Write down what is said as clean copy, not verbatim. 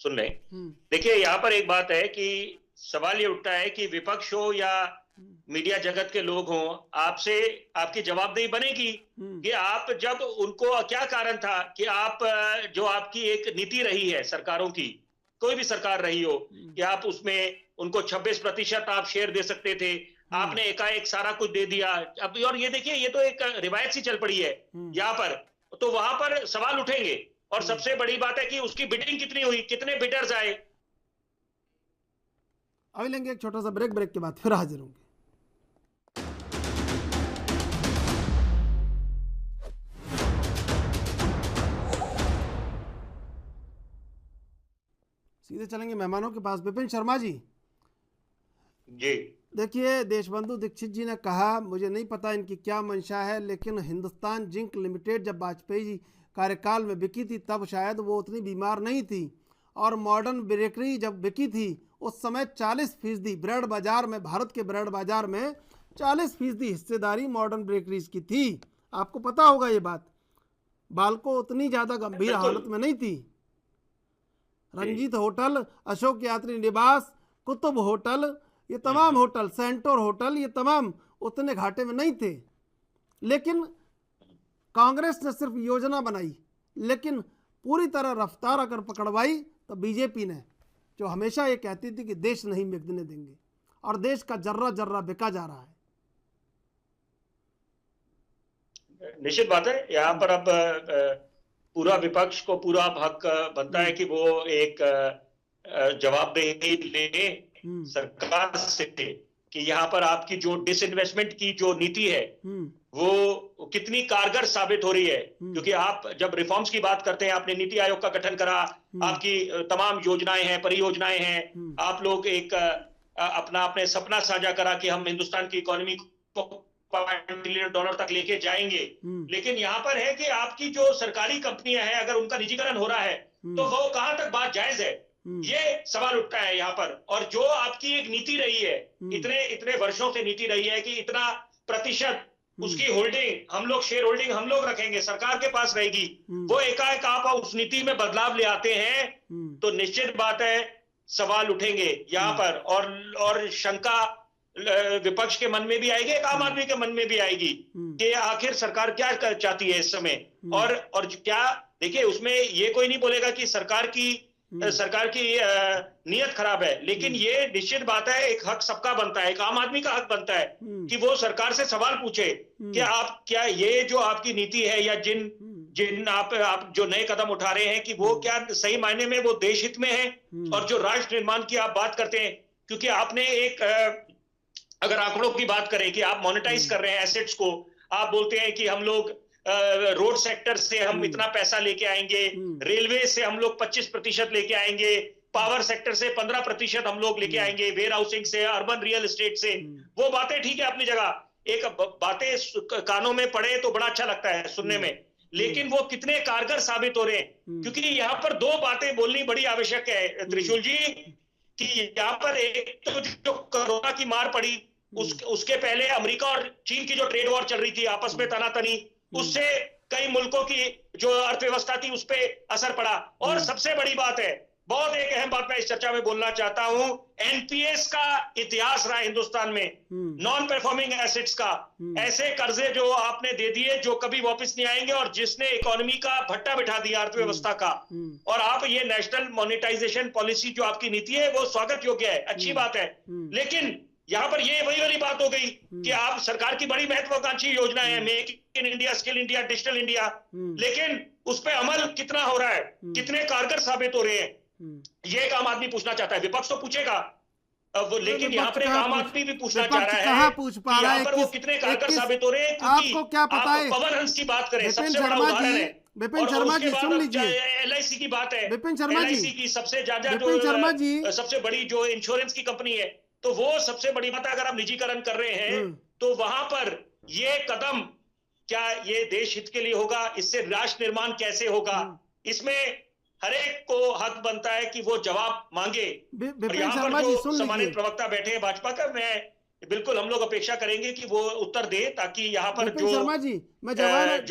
सुन लें। हम्म। देखिए यहाँ पर एक बात है कि सवाल ये उठता है कि विपक्ष हो या हम्म। मीडिया जगत के लोग हों, आपसे आपकी जवाबदेही बनेगी हम्म। कि आप जब उनको क्या कारण था कि आप जो आपकी एक नीति रही है सरकारों की, कोई भी सरकार रही हो, हम्म। कि आप उसमें उनको 26% आप शेयर दे सकते थे, हम्म। आपने एकाएक सारा कुछ दे दिया। अब और ये देखिए ये तो एक रिवायत सी चल पड़ी है हम्म। यहाँ पर, तो वहां पर सवाल उठेंगे। और हम्म। सबसे बड़ी बात है कि उसकी बिडिंग कितनी हुई, कितने बिडर्स आए। अभी लेंगे एक छोटा सा ब्रेक, ब्रेक के बाद फिर हाजिर होंगे। सीधे चलेंगे मेहमानों के पास। विपिन शर्मा जी, जी देखिए देशबंधु दीक्षित जी ने कहा, मुझे नहीं पता इनकी क्या मंशा है, लेकिन हिंदुस्तान जिंक लिमिटेड जब वाजपेयी जी कार्यकाल में बिकी थी तब शायद वो उतनी बीमार नहीं थी, और मॉडर्न बेकरी जब बिकी थी उस समय 40% ब्रेड बाजार में, भारत के ब्रेड बाजार में 40% हिस्सेदारी मॉडर्न बेकरीज की थी। आपको पता होगा ये बात। बाल्को उतनी ज़्यादा गंभीर बिल्कुल। हालत में नहीं थी। जी रंजीत होटल, अशोक यात्री निवास, कुतुब होटल, ये तमाम होटल, सेंटोर होटल, ये तमाम उतने घाटे में नहीं थे। लेकिन कांग्रेस ने सिर्फ योजना बनाई, लेकिन पूरी तरह रफ्तार अगर पकड़वाई तो बीजेपी ने, जो हमेशा ये कहती थी कि देश नहीं बिकने देंगे, और देश का जर्रा जर्रा बिका जा रहा है। निश्चित बात है। यहाँ पर अब पूरा विपक्ष को पूरा हक बनता है कि वो एक जवाबदेही ले सरकार से कि यहाँ पर आपकी जो डिसइन्वेस्टमेंट की जो नीति है वो कितनी कारगर साबित हो रही है। क्योंकि आप जब रिफॉर्म्स की बात करते हैं, आपने नीति आयोग का गठन करा, आपकी तमाम योजनाएं हैं, परियोजनाएं हैं, आप लोग एक अपना आपने सपना साझा करा कि हम हिंदुस्तान की इकोनॉमी को $5 तक लेके जाएंगे। लेकिन यहाँ पर है कि आपकी जो सरकारी कंपनियां हैं, अगर उनका निजीकरण हो रहा है तो वो कहां तक बात जायज है, ये सवाल उठता है यहाँ पर। और जो आपकी एक नीति रही है, इतने इतने वर्षों से नीति रही है कि इतना प्रतिशत उसकी होल्डिंग हम लोग, शेयर होल्डिंग हम लोग रखेंगे, सरकार के पास रहेगी, वो एकाएक आप उस नीति में बदलाव ले आते हैं तो निश्चित बात है सवाल उठेंगे यहाँ पर। और शंका विपक्ष के मन में भी आएगी, एक आम आदमी के मन में भी आएगी कि आखिर सरकार क्या चाहती है इस समय। और क्या देखिए, उसमें ये कोई नहीं बोलेगा कि सरकार की नीयत खराब है, लेकिन ये निश्चित बात है एक हक सबका बनता है, एक आम आदमी का हक बनता है कि वो सरकार से सवाल पूछे कि आप क्या ये जो आपकी नीति है या जिन आप जो नए कदम उठा रहे हैं कि वो क्या सही मायने में वो देश हित में है। और जो राष्ट्र निर्माण की आप बात करते हैं, क्योंकि आपने एक अगर आंकड़ों की बात करें कि आप मोनेटाइज कर रहे हैं एसेट्स को, आप बोलते हैं कि हम लोग रोड सेक्टर से हम इतना पैसा लेके आएंगे, रेलवे से हम लोग 25% लेके आएंगे, पावर सेक्टर से 15% हम लोग लेके आएंगे, वेयर हाउसिंग से, अर्बन रियल एस्टेट से। वो बातें ठीक है अपनी जगह, एक बातें कानों में पड़े तो बड़ा अच्छा लगता है सुनने में, लेकिन वो कितने कारगर साबित हो रहे हैं। क्योंकि यहाँ पर दो बातें बोलनी बड़ी आवश्यक है त्रिशूल जी, कि यहाँ पर एक तो जो कोरोना की मार पड़ी, उसके पहले अमेरिका और चीन की जो ट्रेड वॉर चल रही थी आपस में तनातनी, उससे कई मुल्कों की जो अर्थव्यवस्था थी उस पर असर पड़ा। और सबसे बड़ी बात है, बहुत एक अहम बात मैं इस चर्चा में बोलना चाहता हूं, एनपीएस का इतिहास रहा हिंदुस्तान में, नॉन परफॉर्मिंग एसेट्स का। ऐसे कर्जे जो आपने दे दिए जो कभी वापस नहीं आएंगे और जिसने इकोनॉमी का भट्टा बिठा दिया अर्थव्यवस्था का। और आप ये नेशनल मॉनेटाइजेशन पॉलिसी जो आपकी नीति है वो स्वागत योग्य है, अच्छी बात है। लेकिन यहाँ पर ये वही वाली बात हो गई कि आप सरकार की बड़ी महत्वाकांक्षी योजना है, make in India, skill India, digital India, लेकिन उस पर अमल कितना हो रहा है, कितने कारगर साबित हो रहे हैं, ये एक आम आदमी पूछना चाहता है। विपक्ष तो पूछेगा वो, लेकिन यहाँ पर एक आम आदमी भी पूछना चाह रहा है पूछ पा रहा है यहाँ पर वो कितने कारगर साबित हो रहे हैं। क्योंकि आपको क्या पता है, पवन हंस की बात करें, सबसे बड़ा उदाहरण है। विपिन शर्मा जी सुन लीजिए, एलआईसी की बात है, विपिन शर्मा जी, एलआईसी की सबसे ज्यादा विपिन शर्मा जी, सबसे बड़ी जो इंश्योरेंस की कंपनी है, तो वो सबसे बड़ी बात है। अगर आप निजीकरण कर रहे हैं तो वहां पर ये कदम क्या ये देश हित के लिए होगा, इससे राष्ट्र निर्माण कैसे होगा, इसमें हर एक को हक बनता है कि वो जवाब मांगे। और यहाँ पर जो सम्मानित प्रवक्ता बैठे हैं भाजपा का, मैं बिल्कुल हम लोग अपेक्षा करेंगे कि वो उत्तर दे, ताकि यहाँ पर जो शर्मा जी, मैं जवाब